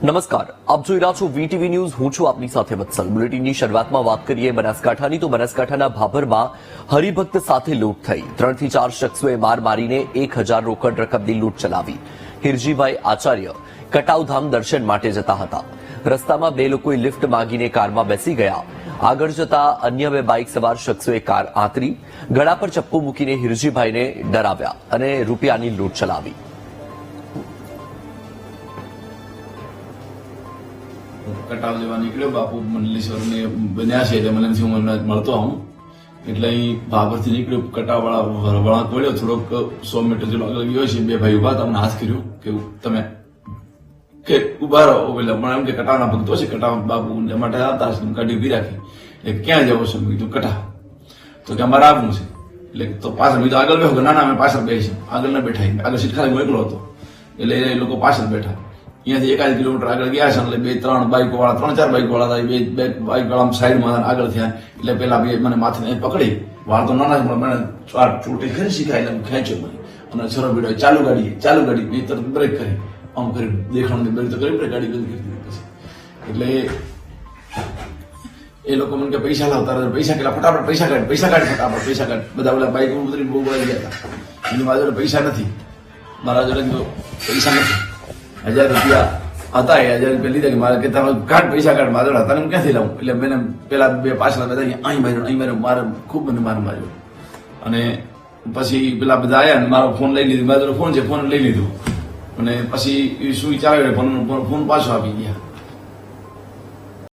નમસ્કાર, આપ જોઈ રહ્યા છો વીટીવી ન્યૂઝ. હું છું આપની સાથે વત્સલ. બુલેટિનની શરૂઆતમાં વાત કરીએ બનાસકાંઠાની તો બનાસકાંઠાના ભાભરમાં હરિભક્ત સાથે લૂંટ થઈ. 3 થી 4 શખ્સોએ માર મારીને 1000 રોકડ રકમની લૂંટ ચલાવી. હિરજીભાઈ આચાર્ય કટાવધામ દર્શન માટે જતા હતા. રસ્તામાં 2 લોકોએ લિફ્ટ માંગીને કારમાં બેસી ગયા. આગળ જતા અન્ય 2 બાઇક સવાર શખ્સોએ કાર આંતરી, ગળા પર ચપ્પુ મૂકીને હિરજીભાઈને ડરાવ્યા અને રૂપિયાની લૂંટ ચલાવી. કટાવ લેવા નીકળ્યો. બાપુ મંડલેશ્વર ને બન્યા છે એટલે મને હું મળતો આવું એટલે અહીં ભાભરથી નીકળ્યો. કટાવ વાળા વળાંક વળ્યો, થોડોક 100 મીટર જેટલો આગળ ગયો છે. 2 ભાઈ ઉભા, તમને હાથ કર્યો કે તમે કે ઉભા રહો. એટલે પણ એમ કે કટાવના ભક્તો છે, કટાવ બાપુ માટે આવતા હશે, ગાડી ઉભી રાખી. એટલે ક્યાં જવો છો? કીધું કટાવ. તો કે અમારે આવવું છે. એટલે તો પાછળ બીજું આગળ બેઠો. ના ના, અમે પાછળ બેસી. આગળ ના બેઠા, આગળ સીટ ખાલી હું એકલો હતો એટલે એ લોકો પાછળ બેઠા. અહીંયાથી 1 કિલોમીટર આગળ ગયા છે એટલે 2-3 બાઇકો વાળા, 3-4 બાઇકો વાળા હતા. બે બાઇક વાળા સાઈડમાં આગળ થયા એટલે પેલા 2 મને માથે પકડી. વાળ તો નાના મને ચોટી ખરી શીખાય એટલે ખેંચ્યો મને અને છરો બીડો. ચાલુ ગાડી બે તરત બ્રેક કરી, આમ કરી દેખાણ બ્રેક તો કરી, ગાડી બંધ કરી દીધી પછી. એટલે એ લોકો મને કે પૈસા લાવતા, પૈસા કેટલા, ફટાફટ પૈસા કાઢ, ફટાફટ પૈસા કાઢ. બધા ઓલા બાઇક ઉતરી બહુ બોલાઈ ગયા હતા. એની મારા જોડે પૈસા નથી, મારા જોડે પૈસા નથી. 1000 રૂપિયા હતા, એ 1000 રૂપિયા લીધા કે મારે કે તમે કાઢ, પૈસા કાઢ. મારા જોડે હતા ને ક્યાંથી લાવું? એટલે મેં પેલા 2 પાછળ બધા અહીં માર્યો, મારે ખૂબ મને માર્યો. અને પછી પેલા બધા આવ્યા ને મારો ફોન લઈ લીધો. મારા જોડે ફોન છે, ફોન લઈ લીધું. અને પછી શું વિચાર ફોન પાછો આપી ગયા.